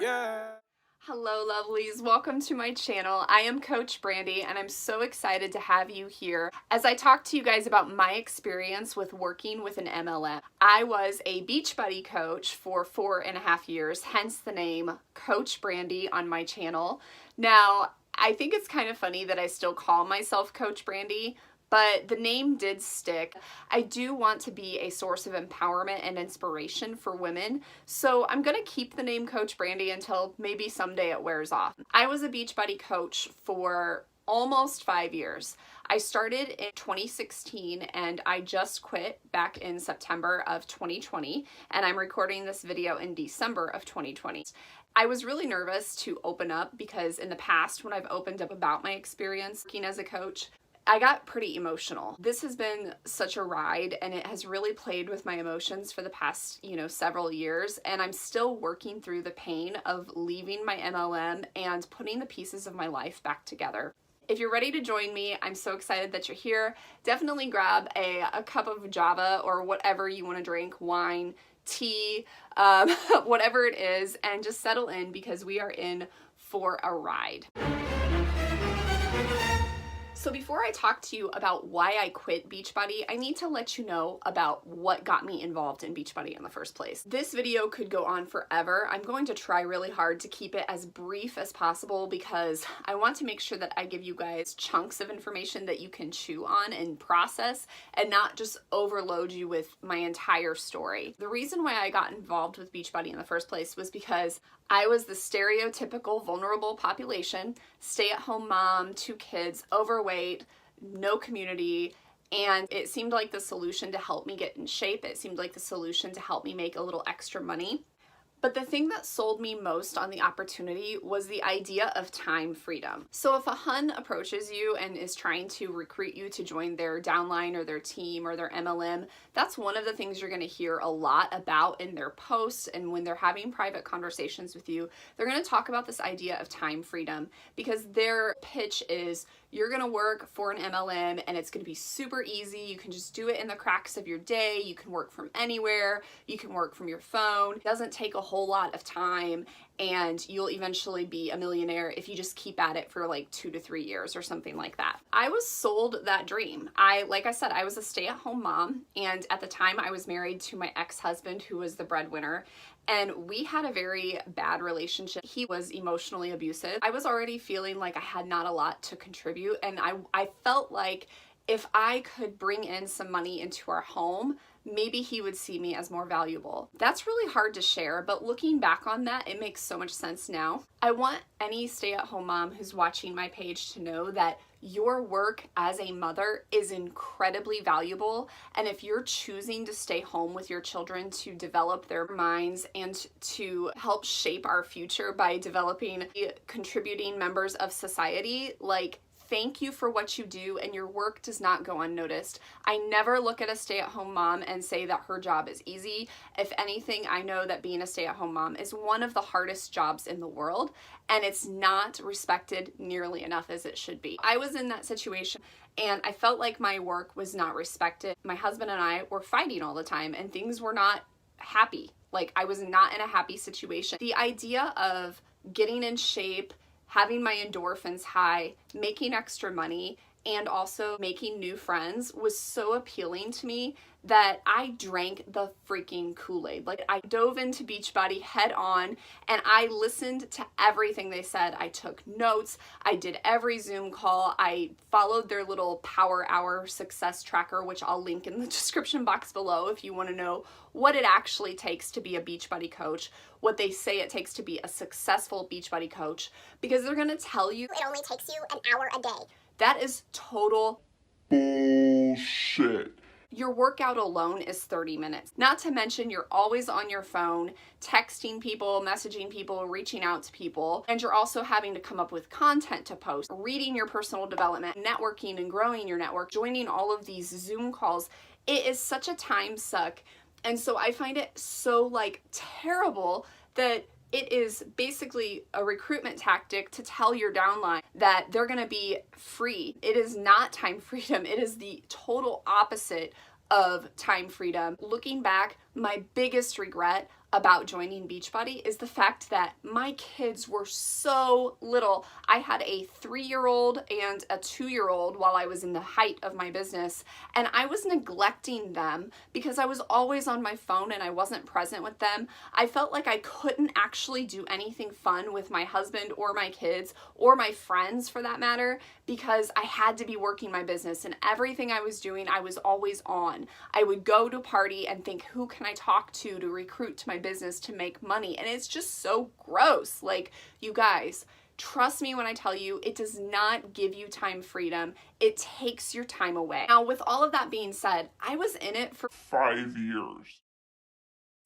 Yeah. Hello lovelies, welcome to my channel. I am Coach Brandy and I'm so excited to have you here as I talk to you guys about my experience with working with an MLM. I was a Beachbody coach for 4.5 years, hence the name Coach Brandy on my channel. Now, I think it's kind of funny that I still call myself Coach Brandy, but the name did stick. I do want to be a source of empowerment and inspiration for women, so I'm gonna keep the name Coach Brandy until maybe someday it wears off. I was a Beachbody coach for almost 5 years. I started in 2016 and I just quit back in September of 2020, and I'm recording this video in December of 2020. I was really nervous to open up because in the past when I've opened up about my experience working as a coach, I got pretty emotional. This has been such a ride and it has really played with my emotions for the past, several years, and I'm still working through the pain of leaving my MLM and putting the pieces of my life back together. If you're ready to join me, I'm so excited that you're here. Definitely grab a cup of Java or whatever you want to drink, wine, tea, whatever it is, and just settle in because we are in for a ride. So before I talk to you about why I quit Beachbody, I need to let you know about what got me involved in Beachbody in the first place. This video could go on forever. I'm going to try really hard to keep it as brief as possible because I want to make sure that I give you guys chunks of information that you can chew on and process and not just overload you with my entire story. The reason why I got involved with Beachbody in the first place was because I was the stereotypical vulnerable population, stay-at-home mom, 2 kids, overweight, no community, and it seemed like the solution to help me get in shape. It seemed like the solution to help me make a little extra money. But the thing that sold me most on the opportunity was the idea of time freedom. So if a Hun approaches you and is trying to recruit you to join their downline or their team or their MLM, that's one of the things you're gonna hear a lot about in their posts, and when they're having private conversations with you, they're gonna talk about this idea of time freedom because their pitch is, you're gonna work for an MLM and it's gonna be super easy. You can just do it in the cracks of your day. You can work from anywhere. You can work from your phone. It doesn't take a whole lot of time, and you'll eventually be a millionaire if you just keep at it for like 2 to 3 years or something like that. I was sold that dream. Like I said, I was a stay-at-home mom, and at the time I was married to my ex-husband who was the breadwinner, and we had a very bad relationship. He was emotionally abusive. I was already feeling like I had not a lot to contribute, and I felt like if I could bring in some money into our home, maybe he would see me as more valuable. That's really hard to share, but looking back on that, it makes so much sense now. I want any stay-at-home mom who's watching my page to know that your work as a mother is incredibly valuable, and if you're choosing to stay home with your children to develop their minds and to help shape our future by developing contributing members of society, thank you for what you do, and your work does not go unnoticed. I never look at a stay-at-home mom and say that her job is easy. If anything, I know that being a stay-at-home mom is one of the hardest jobs in the world, and it's not respected nearly enough as it should be. I was in that situation and I felt like my work was not respected. My husband and I were fighting all the time and things were not happy. I was not in a happy situation. The idea of getting in shape, having my endorphins high, making extra money, and also making new friends was so appealing to me that I drank the freaking Kool-Aid. I dove into Beachbody head on and I listened to everything they said. I took notes, I did every Zoom call, I followed their little Power Hour success tracker, which I'll link in the description box below if you want to know what it actually takes to be a Beachbody coach, what they say it takes to be a successful Beachbody coach, because they're gonna tell you it only takes you an hour a day. That is total Bullshit. Your workout alone is 30 minutes. Not to mention you're always on your phone, texting people, messaging people, reaching out to people, and you're also having to come up with content to post, reading your personal development, networking and growing your network, joining all of these Zoom calls. It is such a time suck. And so I find it so terrible that it is basically a recruitment tactic to tell your downline that they're gonna be free. It is not time freedom. It is the total opposite of time freedom. Looking back, my biggest regret about joining Beachbody is the fact that my kids were so little. I had a 3-year-old and a 2-year-old while I was in the height of my business, and I was neglecting them because I was always on my phone and I wasn't present with them. I felt like I couldn't actually do anything fun with my husband or my kids or my friends for that matter because I had to be working my business, and everything I was doing I was always on. I would go to a party and think, who can I talk to recruit to my business to make money? And it's just so gross. Like, you guys, trust me when I tell you, it does not give you time freedom. It takes your time away. Now, with all of that being said, I was in it for 5 years.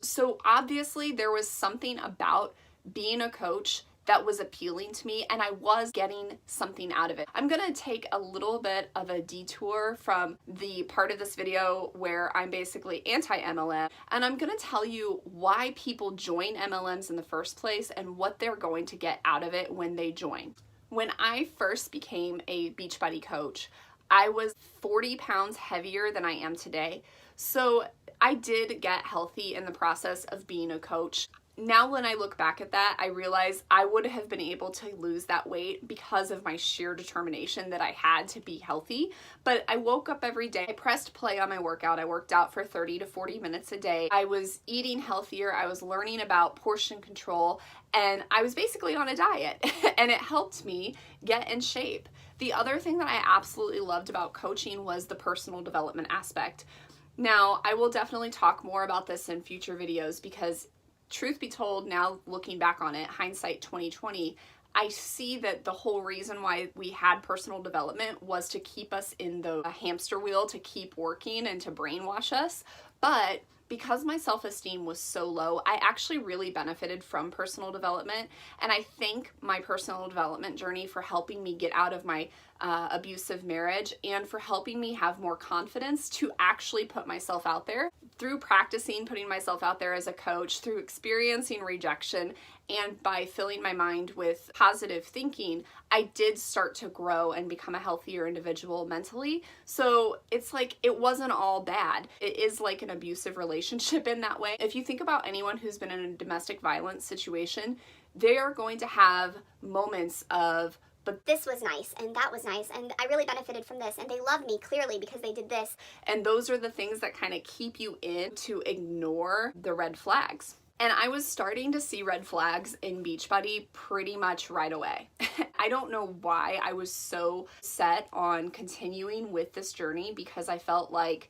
So obviously there was something about being a coach that was appealing to me, and I was getting something out of it. I'm gonna take a little bit of a detour from the part of this video where I'm basically anti-MLM, and I'm gonna tell you why people join MLMs in the first place and what they're going to get out of it when they join. When I first became a Beachbody coach, I was 40 pounds heavier than I am today. So I did get healthy in the process of being a coach. Now when I look back at that, I realize I would have been able to lose that weight because of my sheer determination that I had to be healthy. But I woke up every day, I pressed play on my workout, I worked out for 30 to 40 minutes a day, I was eating healthier, I was learning about portion control, and I was basically on a diet, and it helped me get in shape. The other thing that I absolutely loved about coaching was the personal development aspect. Now, I will definitely talk more about this in future videos because truth be told, now looking back on it, hindsight 2020, I see that the whole reason why we had personal development was to keep us in the hamster wheel, to keep working and to brainwash us. But because my self-esteem was so low, I actually really benefited from personal development. And I thank my personal development journey for helping me get out of my abusive marriage and for helping me have more confidence to actually put myself out there. Through practicing putting myself out there as a coach, through experiencing rejection, and by filling my mind with positive thinking, I did start to grow and become a healthier individual mentally. So it's like, it wasn't all bad. It is like an abusive relationship in that way. If you think about anyone who's been in a domestic violence situation, they are going to have moments of, but This was nice, and that was nice, and I really benefited from this, and they love me clearly because they did this. and those are the things that kind of keep you in to ignore the red flags. And I was starting to see red flags in Beachbody pretty much right away. I don't know why I was so set on continuing with this journey because I felt like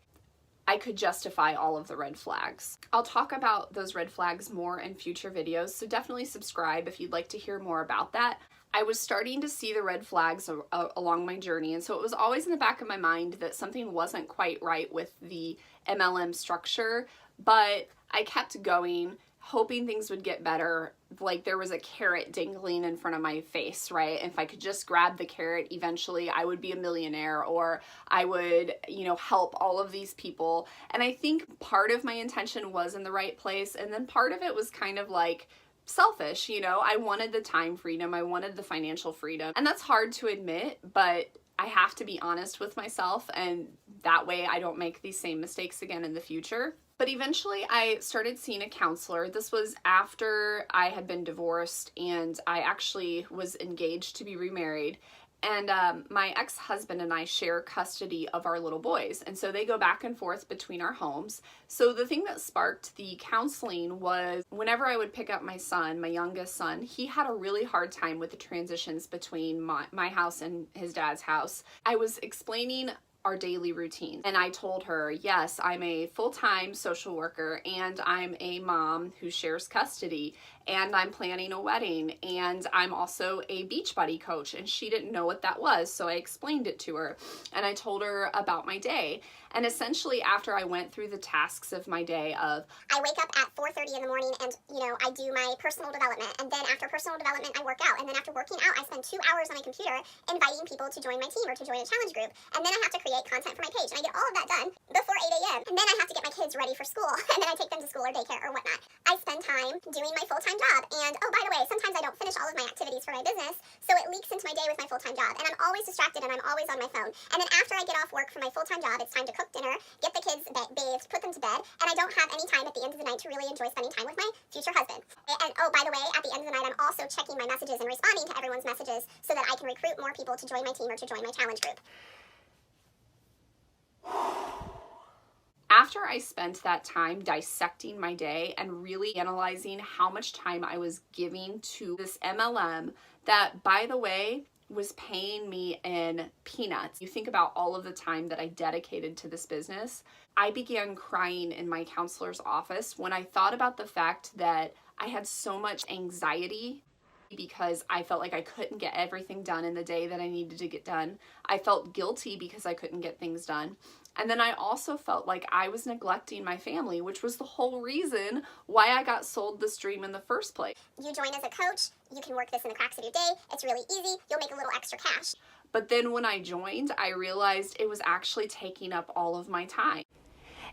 I could justify all of the red flags. I'll talk about those red flags more in future videos, so definitely subscribe if you'd like to hear more about that. I was starting to see the red flags along my journey, and so it was always in the back of my mind that something wasn't quite right with the MLM structure, but I kept going, hoping things would get better. Like there was a carrot dangling in front of my face, right? If I could just grab the carrot, eventually I would be a millionaire, or I would, help all of these people. And I think part of my intention was in the right place, and then part of it was kind of like selfish, I wanted the time freedom, I wanted the financial freedom, and that's hard to admit, but I have to be honest with myself, and that way I don't make these same mistakes again in the future. But eventually I started seeing a counselor. This was after I had been divorced and I actually was engaged to be remarried. And my ex-husband and I share custody of our little boys. And so they go back and forth between our homes. So the thing that sparked the counseling was whenever I would pick up my son, my youngest son, he had a really hard time with the transitions between my house and his dad's house. I was explaining our daily routine. And I told her, yes, I'm a full-time social worker and I'm a mom who shares custody and I'm planning a wedding and I'm also a Beachbody coach, and she didn't know what that was, so I explained it to her and I told her about my day. And essentially after I went through the tasks of my day of, I wake up at 4:30 in the morning and, I do my personal development. And then after personal development, I work out. And then after working out, I spend 2 hours on my computer inviting people to join my team or to join a challenge group. And then I have to create content for my page. And I get all of that done before 8 a.m. And then I have to get my kids ready for school. And then I take them to school or daycare or whatnot. I spend time time doing my full-time job. And oh, by the way, sometimes I don't finish all of my activities for my business, so it leaks into my day with my full-time job. And I'm always distracted and I'm always on my phone. And then after I get off work from my full-time job, it's time to cook dinner, get the kids bathed, put them to bed, and I don't have any time at the end of the night to really enjoy spending time with my future husband. And oh, by the way, at the end of the night, I'm also checking my messages and responding to everyone's messages so that I can recruit more people to join my team or to join my challenge group. After I spent that time dissecting my day and really analyzing how much time I was giving to this MLM that, by the way, was paying me in peanuts. You think about all of the time that I dedicated to this business. I began crying in my counselor's office when I thought about the fact that I had so much anxiety because I felt like I couldn't get everything done in the day that I needed to get done. I felt guilty because I couldn't get things done. And then I also felt like I was neglecting my family, which was the whole reason why I got sold this dream in the first place. You join as a coach, you can work this in the cracks of your day, it's really easy, you'll make a little extra cash. But then when I joined, I realized it was actually taking up all of my time.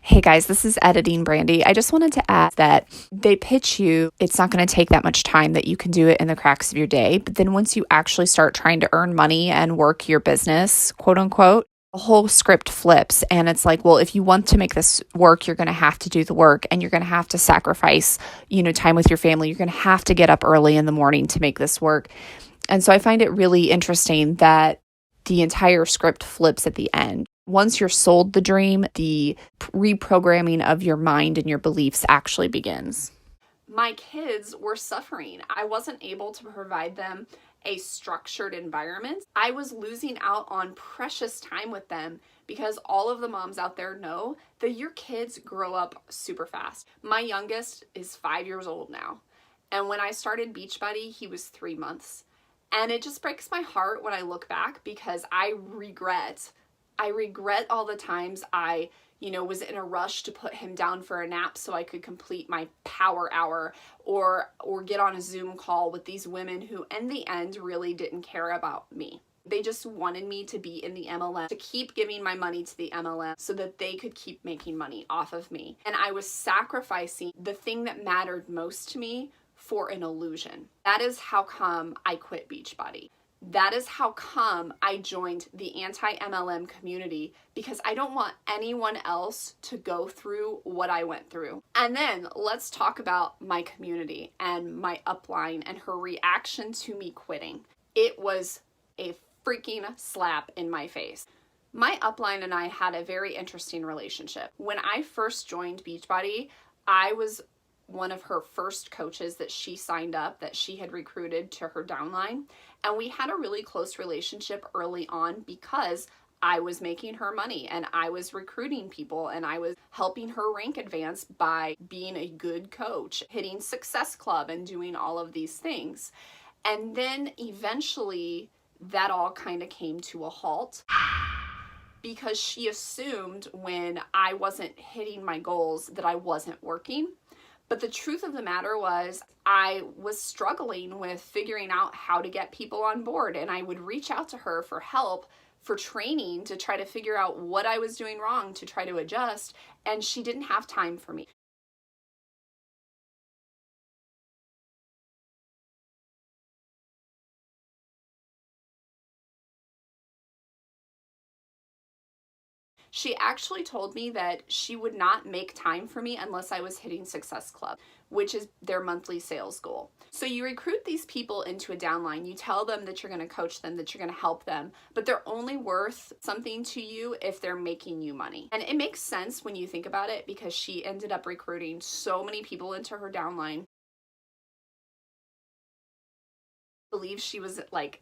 Hey guys, this is Editing Brandy. I just wanted to add that they pitch you, it's not going to take that much time, that you can do it in the cracks of your day. But then once you actually start trying to earn money and work your business, quote unquote, the whole script flips. And it's like, well, if you want to make this work, you're going to have to do the work and you're going to have to sacrifice, time with your family. You're going to have to get up early in the morning to make this work. And so I find it really interesting that the entire script flips at the end. Once you're sold the dream, the reprogramming of your mind and your beliefs actually begins. My kids were suffering. I wasn't able to provide them a structured environment. I was losing out on precious time with them because all of the moms out there know that your kids grow up super fast. My youngest is 5 years old now. And when I started Beachbody, he was 3 months. And it just breaks my heart when I look back because I regret all the times I was in a rush to put him down for a nap so I could complete my power hour or get on a Zoom call with these women who in the end really didn't care about me. They just wanted me to be in the MLM, to keep giving my money to the MLM so that they could keep making money off of me. And I was sacrificing the thing that mattered most to me for an illusion. That is how come I quit Beachbody. That is how come I joined the anti-MLM community, because I don't want anyone else to go through what I went through. And then let's talk about my community and my upline and her reaction to me quitting. It was a freaking slap in my face. My upline and I had a very interesting relationship. When I first joined Beachbody, I was one of her first coaches that she signed up, that she had recruited to her downline. And we had a really close relationship early on because I was making her money and I was recruiting people and I was helping her rank advance by being a good coach, hitting Success Club and doing all of these things. And then eventually that all kind of came to a halt because she assumed when I wasn't hitting my goals that I wasn't working. But the truth of the matter was I was struggling with figuring out how to get people on board, and I would reach out to her for help, for training, to try to figure out what I was doing wrong, to try to adjust, and she didn't have time for me. She actually told me that she would not make time for me unless I was hitting Success Club, which is their monthly sales goal. So you recruit these people into a downline. You tell them that you're going to coach them, that you're going to help them, but they're only worth something to you if they're making you money. And it makes sense when you think about it because she ended up recruiting so many people into her downline. I believe she was like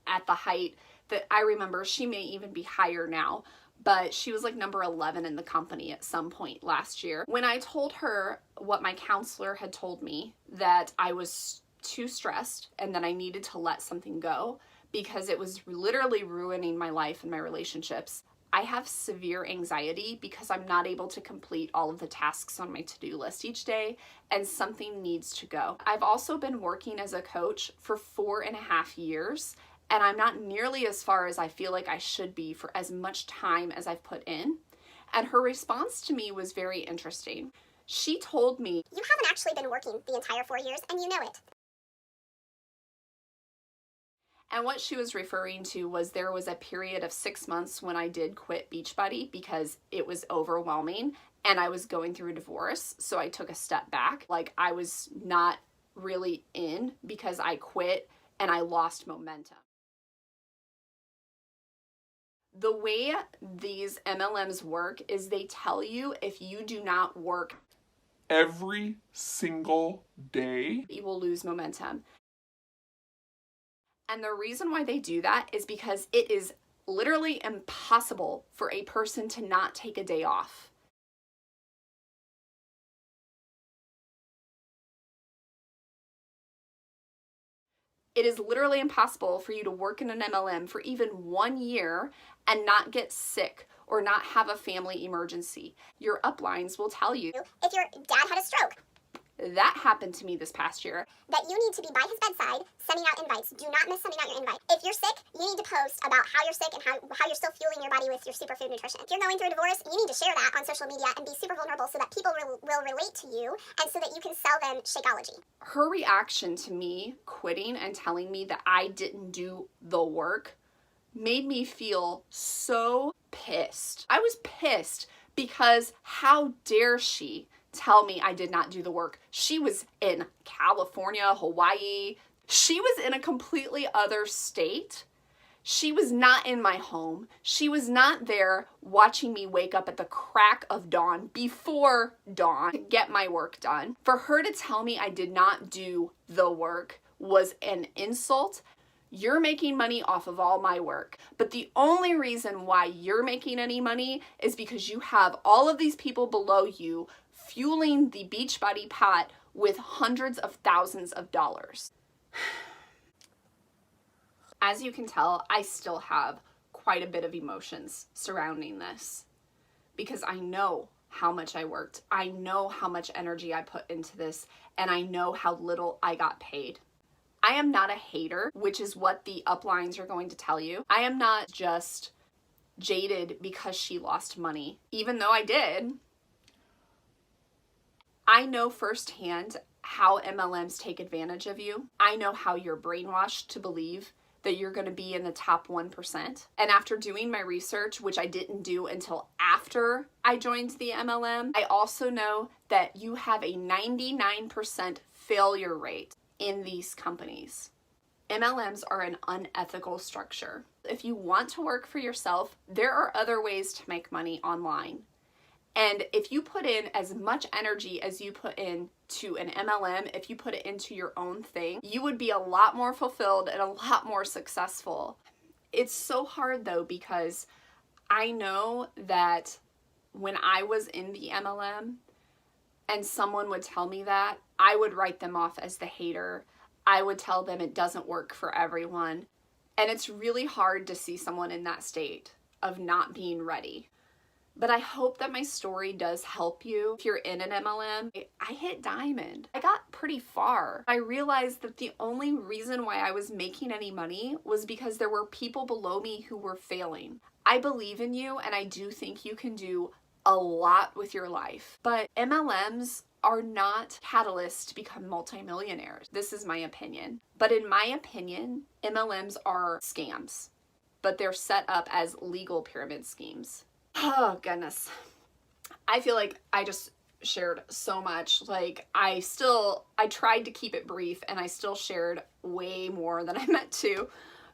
at the height that I remember. She may even be higher now, but she was like number 11 in the company at some point last year. When I told her what my counselor had told me, that I was too stressed and that I needed to let something go because it was literally ruining my life and my relationships. I have severe anxiety because I'm not able to complete all of the tasks on my to-do list each day, and something needs to go. I've also been working as a coach for 4.5 years, and I'm not nearly as far as I feel like I should be for as much time as I've put in. And her response to me was very interesting. She told me, you haven't actually been working the entire 4 years and you know it. and what she was referring to was there was a period of 6 months when I did quit Beachbody because it was overwhelming and I was going through a divorce. So I took a step back. Like, I was not really in because I quit and I lost momentum. The way these MLMs work is they tell you if you do not work every single day, you will lose momentum. And the reason why they do that is because it is literally impossible for a person to not take a day off. It is literally impossible for you to work in an MLM for even 1 year and not get sick or not have a family emergency. Your uplines will tell you, If your dad had a stroke, that happened to me this past year. that you need to be by his bedside sending out invites. Do not miss sending out your invite. If you're sick, you need to post about how you're sick and how you're still fueling your body with your superfood nutrition. If you're going through a divorce, you need to share that on social media and be super vulnerable so that people will relate to you and so that you can sell them Shakeology. Her reaction to me quitting and telling me that I didn't do the work made me feel so pissed. I was pissed because how dare she tell me I did not do the work. She was in California, Hawaii. She was in a completely other state. She was not in my home. She was not there watching me wake up at the crack of dawn, before dawn, to get my work done. For her to tell me I did not do the work was an insult. You're making money off of all my work, but the only reason why you're making any money is because you have all of these people below you fueling the Beachbody pot with hundreds of thousands of dollars. As you can tell, I still have quite a bit of emotions surrounding this because I know how much I worked. I know how much energy I put into this, and I know how little I got paid. I am not a hater, which is what the uplines are going to tell you. I am not just jaded because she lost money, even though I did. I know firsthand how MLMs take advantage of you. I know how you're brainwashed to believe that you're going to be in the top 1%. And after doing my research, which I didn't do until after I joined the MLM, I also know that you have a 99% failure rate in these companies. MLMs are an unethical structure. If you want to work for yourself, there are other ways to make money online. And if you put in as much energy as you put in to an MLM, if you put it into your own thing, you would be a lot more fulfilled and a lot more successful. It's so hard though, because I know that when I was in the MLM and someone would tell me that, I would write them off as the hater. I would tell them it doesn't work for everyone. And it's really hard to see someone in that state of not being ready. But I hope that my story does help you. If you're in an MLM, I hit diamond. I got pretty far. I realized that the only reason why I was making any money was because there were people below me who were failing. I believe in you, and I do think you can do a lot with your life. But MLMs are not catalysts to become multimillionaires. This is my opinion. But in my opinion, MLMs are scams, but they're set up as legal pyramid schemes. Oh, goodness. I feel like I just shared so much. Like, I tried to keep it brief, and I still shared way more than I meant to.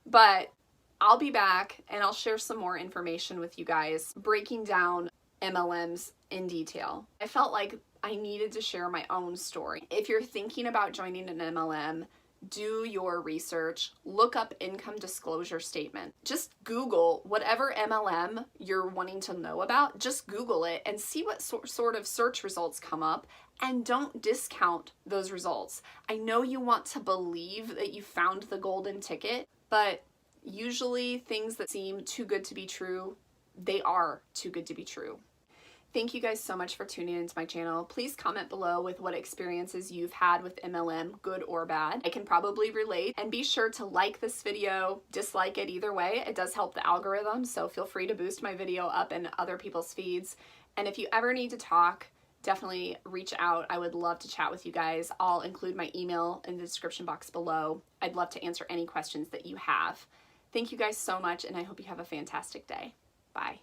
But I'll be back, and I'll share some more information with you guys, breaking down MLMs in detail. I felt like I needed to share my own story. If you're thinking about joining an MLM, do your research, look up income disclosure statement. Just Google whatever MLM you're wanting to know about, just Google it and see what sort of search results come up, and don't discount those results. I know you want to believe that you found the golden ticket, but usually things that seem too good to be true, they are too good to be true. Thank you guys so much for tuning into my channel. Please comment below with what experiences you've had with MLM, good or bad. I can probably relate. And be sure to like this video, dislike it either way. It does help the algorithm, so feel free to boost my video up in other people's feeds. And if you ever need to talk, definitely reach out. I would love to chat with you guys. I'll include my email in the description box below. I'd love to answer any questions that you have. Thank you guys so much, and I hope you have a fantastic day. Bye.